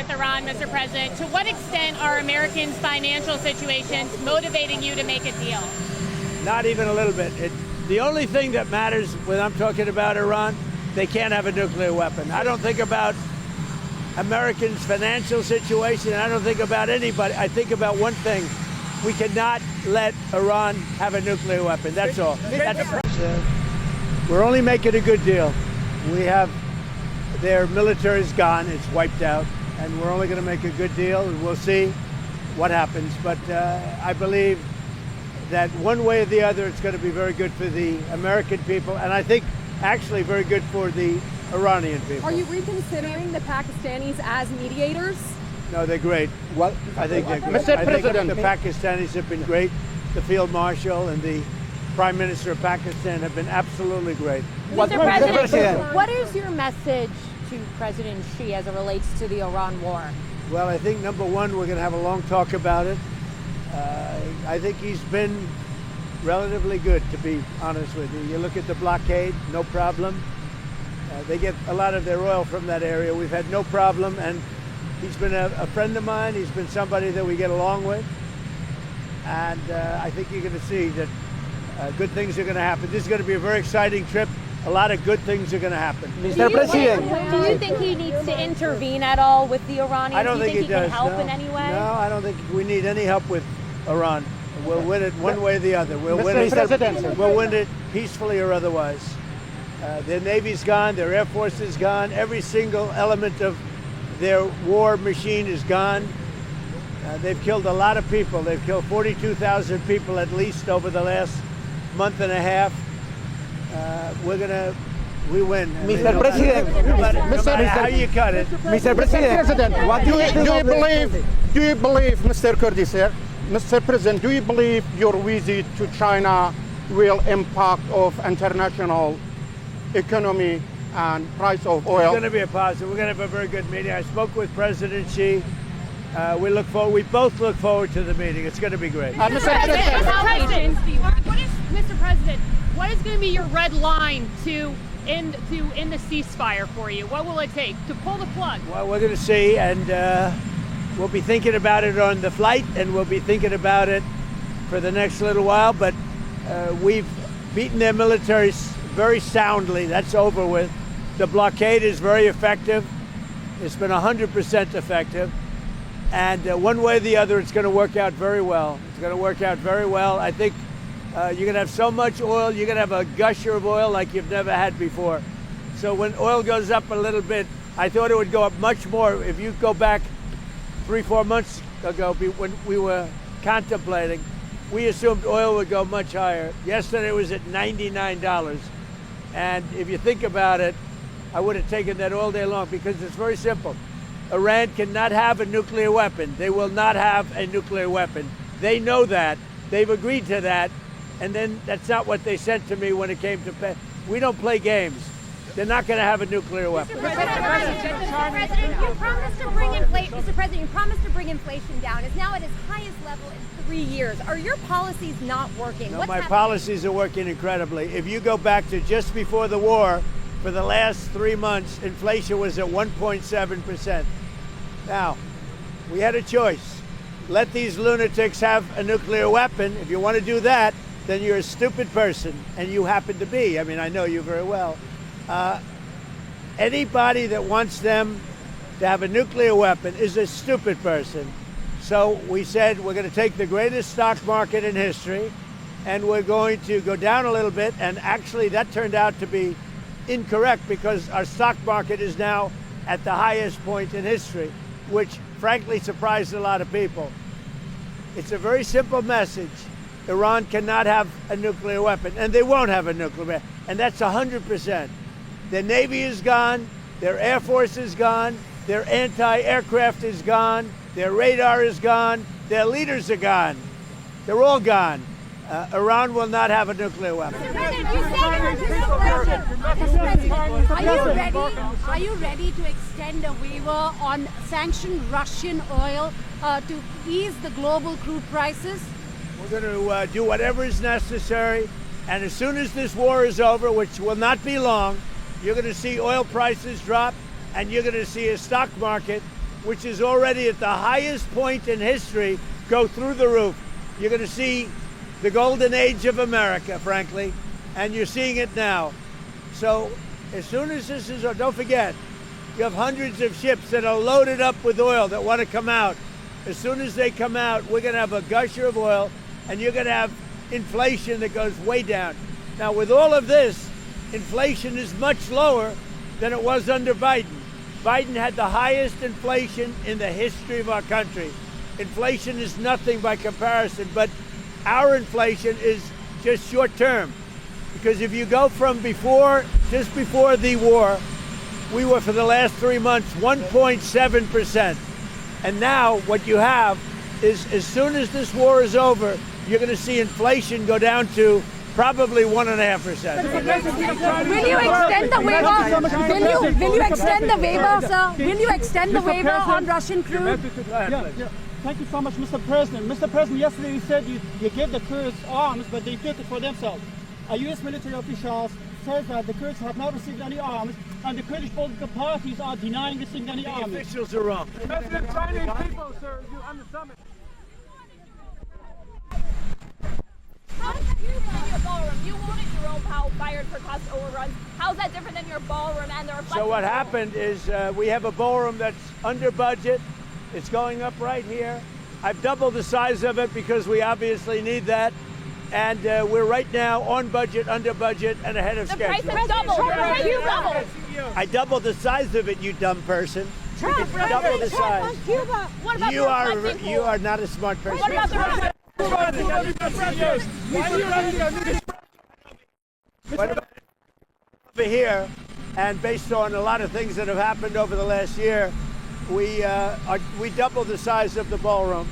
with Iran, Mr. President. To what extent are Americans' financial situations motivating you to make a deal? Not even a little bit. The only thing that matters when I'm talking about Iran, they can't have a nuclear weapon. I don't think about Americans' financial situation. I don't think about anybody. I think about one thing. We cannot let Iran have a nuclear weapon. That's all. We're only making a good deal. We have their military is gone. It's wiped out. And we're only going to make a good deal. And we'll see what happens. But I believe that one way or the other, it's going to be very good for the American people. And I think actually very good for the Iranian people. Are you reconsidering the Pakistanis as mediators? No, they're great. Well, I think they're great. Mr. I President, think the Pakistanis have been great. The Field Marshal and the Prime Minister of Pakistan have been absolutely great. Mr. President, what is your message to President Xi as it relates to the Iran war? Well, I think number one, we're going to have a long talk about it. I think he's been relatively good, to be honest with you. You look at the blockade, no problem. They get a lot of their oil from that area. We've had no problem, and he's been a friend of mine. He's been somebody that we get along with. And I think you're going to see that good things are going to happen. This is going to be a very exciting trip. A lot of good things are going to happen. Mr. President, do you think he needs to intervene at all with the Iranians? I don't think he does. can help no. in any way? No, I don't think we need any help with Iran. We'll win it one way or the other. We'll win it. We'll win it peacefully or otherwise. Their Navy's gone. Their Air Force is gone. Every single element of their war machine is gone. They've killed a lot of people. They've killed 42,000 people at least over the last month and a half. We win. Mr. President, no matter how you cut it. Mr. President, what do you believe, Mr. Kurdi, sir? Mr. President, do you believe your visit to China will impact of international economy and price of oil? It's going to be a positive. We're going to have a very good meeting. I spoke with President Xi. We both look forward to the meeting. It's going to be great. Mr. President, what is going to be your red line to end the ceasefire for you? What will it take to pull the plug? Well, we're going to see, and we'll be thinking about it on the flight, and we'll be thinking about it for the next little while. But we've beaten their military very soundly. That's over with. The blockade is very effective. It's been 100% effective. And one way or the other, it's going to work out very well. It's going to work out very well. I think you're going to have so much oil, you're going to have a gusher of oil like you've never had before. So when oil goes up a little bit, I thought it would go up much more. If you go back 3-4 months ago, when we were contemplating, we assumed oil would go much higher. Yesterday it was at $99. And if you think about it, I would have taken that all day long because it's very simple. Iran cannot have a nuclear weapon. They will not have a nuclear weapon. They know that. They've agreed to that. And then that's not what they said to me when it came to pay. We don't play games. They're not going to have a nuclear weapon. Mr. President, you promised to bring inflation down. It's now at its highest level in 3 years. Are your policies not working? No, my policies are working incredibly. If you go back to just before the war, for the last 3 months, inflation was at 1.7%. Now, we had a choice. Let these lunatics have a nuclear weapon. If you want to do that, then you're a stupid person, and you happen to be. I mean, I know you very well. Anybody that wants them to have a nuclear weapon is a stupid person. So we said we're going to take the greatest stock market in history, and we're going to go down a little bit, and actually that turned out to be incorrect because our stock market is now at the highest point in history, which frankly surprised a lot of people. It's a very simple message. Iran cannot have a nuclear weapon, and they won't have a nuclear weapon, and that's 100%. Their Navy is gone, their Air Force is gone, their anti-aircraft is gone, their radar is gone, their leaders are gone. They're all gone. Iran will not have a nuclear weapon. Are you ready to extend a waiver on sanctioned Russian oil to ease the global crude prices? We're going to do whatever is necessary, and as soon as this war is over, which will not be long, you're going to see oil prices drop, and you're going to see a stock market which is already at the highest point in history, go through the roof. You're going to see the golden age of America, frankly, and you're seeing it now. So as soon as this is, don't forget, you have hundreds of ships that are loaded up with oil that want to come out. As soon as they come out, we're going to have a gusher of oil, and you're going to have inflation that goes way down. Now, with all of this, inflation is much lower than it was under Biden. Biden had the highest inflation in the history of our country. Inflation is nothing by comparison, but our inflation is just short term. Because if you go from just before the war, we were for the last 3 months 1.7%. And now what you have is, as soon as this war is over, you're going to see inflation go down to probably 1.5%. Will you extend the waiver? Will you extend the waiver, sir? Will you extend the waiver on Russian crude? Yeah. Thank you so much, Mr. President. Mr. President, yesterday you said you gave the Kurds arms, but they took it for themselves. A U.S. military official says that the Kurds have not received any arms, and the Kurdish political parties are denying receiving any arms. The officials are wrong. President, Chinese people, sir, you on the summit. How does that different than your ballroom? You wanted your own POW fired for cost overruns. How's that different than your ballroom and their So what happened is we have a ballroom that's under budget. It's going up right here. I've doubled the size of it because we obviously need that. And we're right now on budget, under budget, and ahead of schedule. The price has doubled. The price has doubled. I doubled the size of it, you dumb person. Double the size. What about You are not a smart person. What about the Russian? What about over here? And based on a lot of things that have happened over the last year, we doubled the size of the ballroom.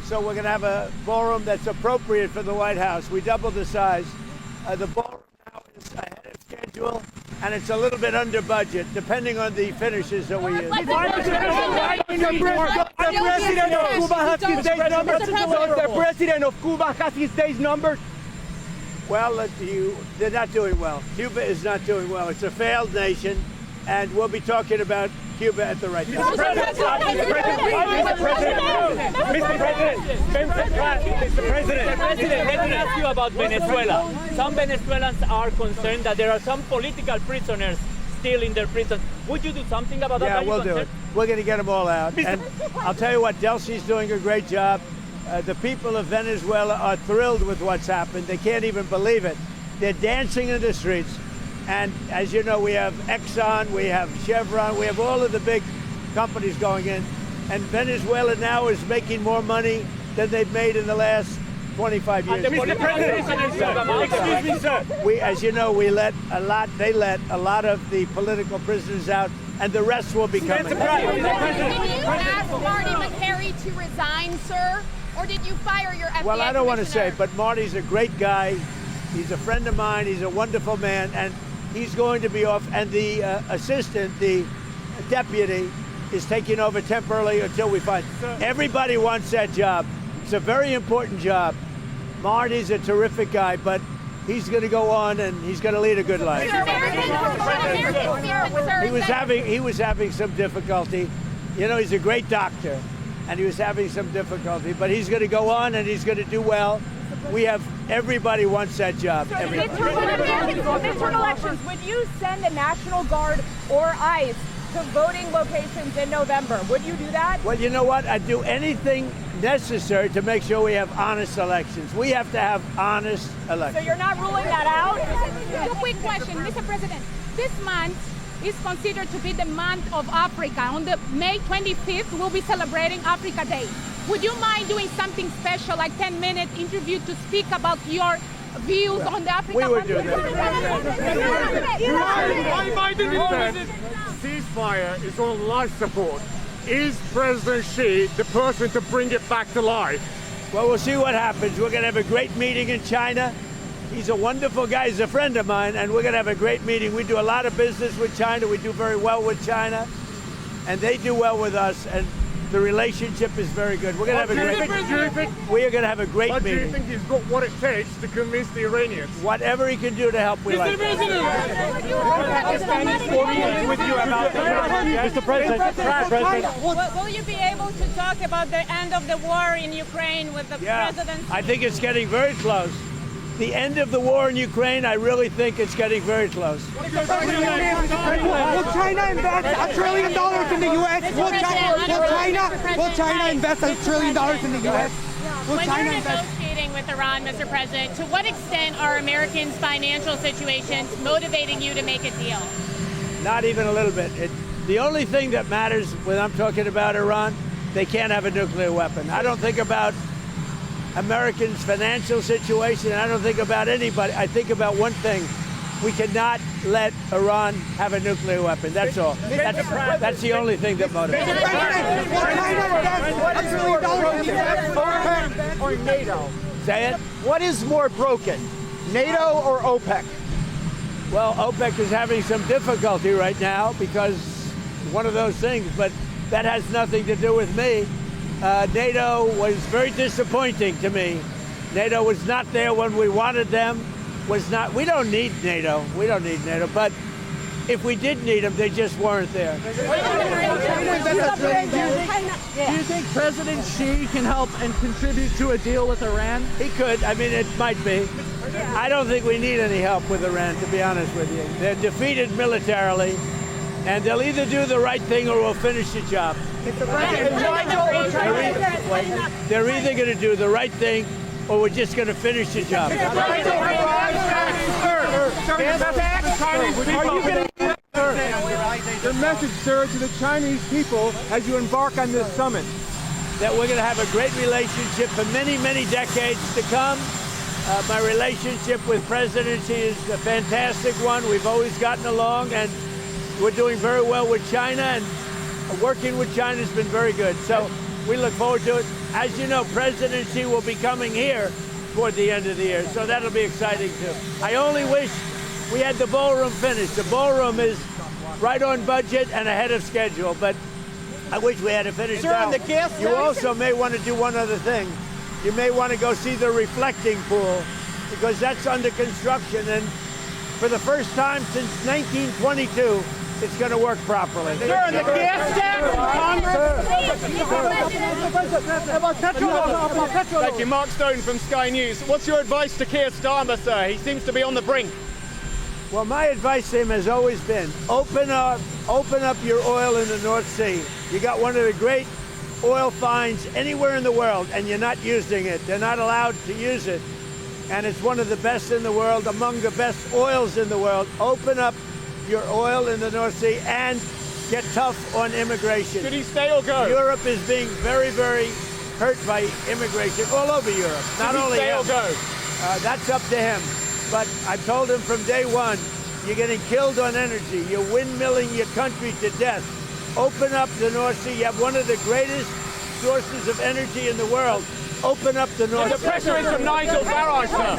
So we're going to have a ballroom that's appropriate for the White House. We doubled the size. The ballroom now is ahead of schedule, and it's a little bit under budget, depending on the finishes that we use. The president of Cuba has his days numbered. Well, they're not doing well. Cuba is not doing well. It's a failed nation, and we'll be talking about Cuba at the right time. Mr. President, let me ask you about Venezuela. Some Venezuelans are concerned that there are some political prisoners still in their prisons. Would you do something about that? Yeah, we'll do it. We're going to get them all out. And I'll tell you what, Delcy's doing a great job. The people of Venezuela are thrilled with what's happened. They can't even believe it. They're dancing in the streets. And as you know, we have Exxon, we have Chevron, we have all of the big companies going in. And Venezuela now is making more money than they've made in the last 25 years. Mr. President, excuse me, sir. As you know, they let a lot of the political prisoners out, and the rest will be coming. Did you ask Marty McCary to resign, sir? Or did you fire your FBI Well, I don't want to say, commissioner? but Marty's a great guy. He's a friend of mine. He's a wonderful man, and he's going to be off. And the assistant, the deputy, is taking over temporarily until we find. Everybody wants that job. It's a very important job. Marty's a terrific guy, but he's going to go on and he's going to lead a good life. He was having some difficulty. You know, he's a great doctor, and he was having some difficulty, but he's going to go on and he's going to do well. Everybody wants that job. Midterm elections, would you send the National Guard or ICE to voting locations in November? Would you do that? Well, you know what? I'd do anything necessary to make sure we have honest elections. We have to have honest elections. So you're not ruling that out? A quick question, Mr. President. This month is considered to be the month of Africa. On the May 25th, we'll be celebrating Africa Day. Would you mind doing something special, like 10-minute interview to speak about your views on the Africa? We would do that. Ceasefire is on life support. Is President Xi the person to bring it back to life? Well, we'll see what happens. We're going to have a great meeting in China. He's a wonderful guy. He's a friend of mine, and we're going to have a great meeting. We do a lot of business with China. We do very well with China, and they do well with us. And The relationship is very good. We're going to have a great. We are going to have a great But do you meeting. think he's got what it takes to convince the Iranians? Whatever he can do to help, we like. with you about Mr. President. Will you be able to talk about the end of the war in Ukraine with the Yeah, president? I think it's getting very close. The end of the war in Ukraine, I really think it's getting very close. Will China invest $1 trillion in the U.S.? Will China invest $1 trillion in the U.S.? Will When China you're invest? negotiating with Iran, Mr. President, to what extent are Americans' financial situations motivating you to make a deal? Not even a little bit. The only thing that matters when I'm talking about Iran, they can't have a nuclear weapon. I don't think about Americans' financial situation. I don't think about anybody. I think about one thing. We cannot let Iran have a nuclear weapon. That's all. That's the only thing that motivates. Or NATO? Say it? What is more broken, NATO or OPEC? Well, OPEC is having some difficulty right now because one of those things, but that has nothing to do with me. NATO was very disappointing to me. NATO was not there when we wanted them. We don't need NATO. We don't need NATO. But if we did need them, they just weren't there. Do you think President Xi can help and contribute to a deal with Iran? He could. I mean, it might be. I don't think we need any help with Iran, to be honest with you. They're defeated militarily, and they'll either do the right thing or we'll finish the job. They're either going to do the right thing or we're just going to finish the job. The message, sir, to the Chinese people as you embark on this summit. That we're going to have a great relationship for many, many decades to come. My relationship with President Xi is a fantastic one. We've always gotten along, and we're doing very well with China, and working with China has been very good. So we look forward to it. As you know, President Xi will be coming here toward the end of the year, so that'll be exciting too. I only wish we had the ballroom finished. The ballroom is right on budget and ahead of schedule, but I wish we had it finished. Sir, now. on the gas You also may want to do one other thing. You may want to go see the reflecting pool, because that's under construction, and for the first time since 1922, it's going to work properly. Sir, on the gas tax, Thank you, Mark Stone from Sky News. What's your advice to Keir Starmer, sir? He seems to be on the brink. Well, my advice to him has always been, open up your oil in the North Sea. You got one of the great oil finds anywhere in the world, and you're not using it. They're not allowed to use it. And it's one of the best in the world, among the best oils in the world. Open up your oil in the North Sea and get tough on immigration. Should he stay or go? Europe is being very, very hurt by immigration all over Europe. Not only stay him. or go? That's up to him. But I've told him from day one, you're getting killed on energy. You're windmilling your country to death. Open up the North Sea. You have one of the greatest sources of energy in the world. Open up the North Sea. The pressure is from Nigel Farage, sir.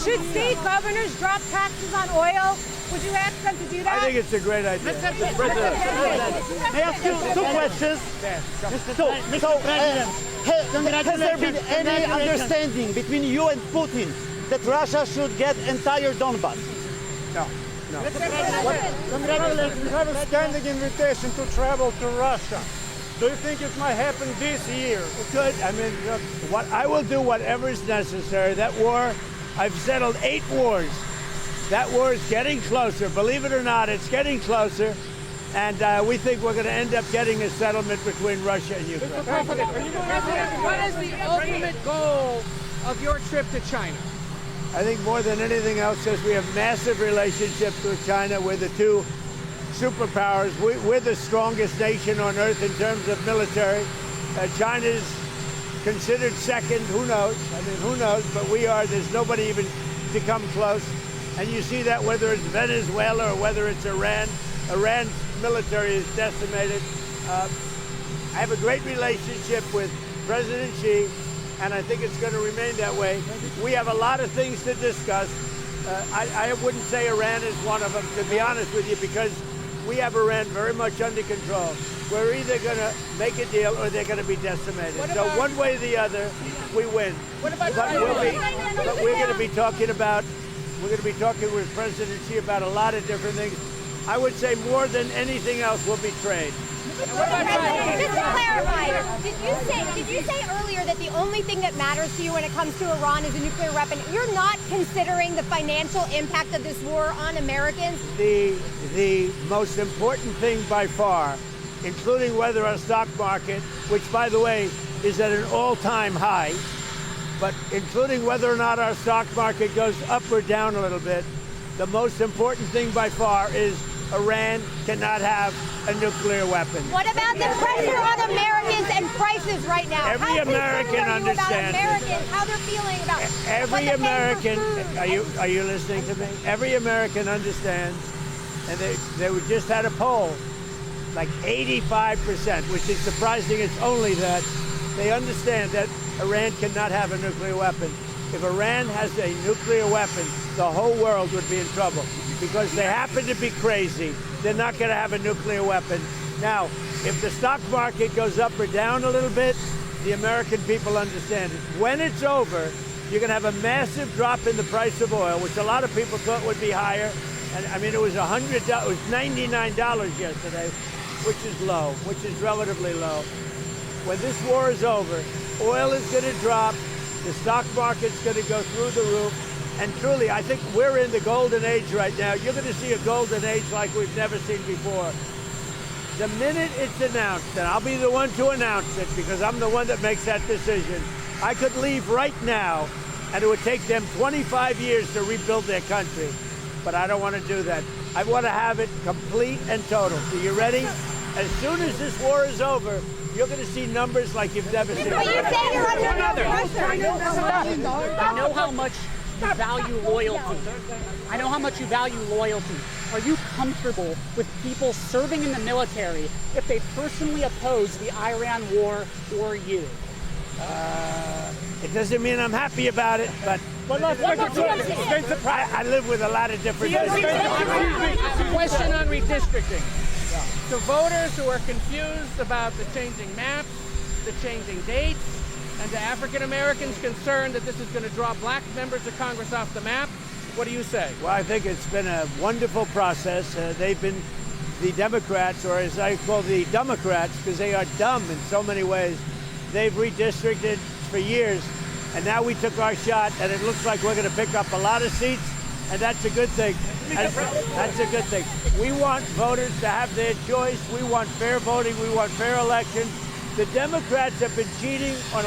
Should state governors drop taxes on oil? Would you ask them to do that? I think it's a great idea. May I ask you two questions? Has there been any understanding between you and Putin that Russia should get entire Donbass? No. Congratulations. You have a standing invitation to travel to Russia. Do you think it might happen this year? It could. I mean, look, I will do whatever is necessary. That war, I've settled 8 wars. That war is getting closer. Believe it or not, it's getting closer. And we think we're going to end up getting a settlement between Russia and Ukraine. What is the ultimate goal of your trip to China? I think more than anything else, because we have massive relationships with China. We're the two superpowers. We're the strongest nation on earth in terms of military. China's considered second. Who knows? I mean, who knows? But we are. There's nobody even to come close. And you see that whether it's Venezuela or whether it's Iran. Iran's military is decimated. I have a great relationship with President Xi, and I think it's going to remain that way. We have a lot of things to discuss. I wouldn't say Iran is one of them, to be honest with you, because we have Iran very much under control. We're either going to make a deal or they're going to be decimated. So one way or the other, we win. What about But we're going to be talking with President Xi about a lot of different things. I would say more than anything else will be trade. President, just to clarify, did you say earlier that the only thing that matters to you when it comes to Iran is a nuclear weapon? You're not considering the financial impact of this war on Americans? The most important thing by far, including whether our stock market, which by the way is at an all-time high, but including whether or not our stock market goes up or down a little bit, the most important thing by far is Iran cannot have a nuclear weapon. What about the pressure on Americans and prices right now? Every American understands. How they're feeling about Every American, are you listening to me? Every American understands, and they just had a poll, like 85%, which is surprising. It's only that they understand that Iran cannot have a nuclear weapon. If Iran has a nuclear weapon, the whole world would be in trouble because they happen to be crazy. They're not going to have a nuclear weapon. Now, if the stock market goes up or down a little bit, the American people understand it. When it's over, you're going to have a massive drop in the price of oil, which a lot of people thought would be higher. And I mean, it was $99 yesterday, which is low, which is relatively low. When this war is over, oil is going to drop. The stock market's going to go through the roof. And truly, I think we're in the golden age right now. You're going to see a golden age like we've never seen before. The minute it's announced, and I'll be the one to announce it because I'm the one that makes that decision, I could leave right now, and it would take them 25 years to rebuild their country. But I don't want to do that. I want to have it complete and total. So you ready? As soon as this war is over, you're going to see numbers like you've never seen. But you say you're under pressure. I know how much you value loyalty. I know how much you value loyalty. Are you comfortable with people serving in the military if they personally oppose the Iran war or you? It doesn't mean I'm happy about it, but I live with a lot of different Question on redistricting. To voters who are confused about the changing maps, the changing dates, and to African Americans concerned that this is going to draw black members of Congress off the map, what do you say? Well, I think it's been a wonderful process. They've been the Democrats, or as I call the Democrats, because they are dumb in so many ways. They've redistricted for years, and now we took our shot, and it looks like we're going to pick up a lot of seats, and that's a good thing. That's a good thing. We want voters to have their choice. We want fair voting. We want fair elections. The Democrats have been cheating on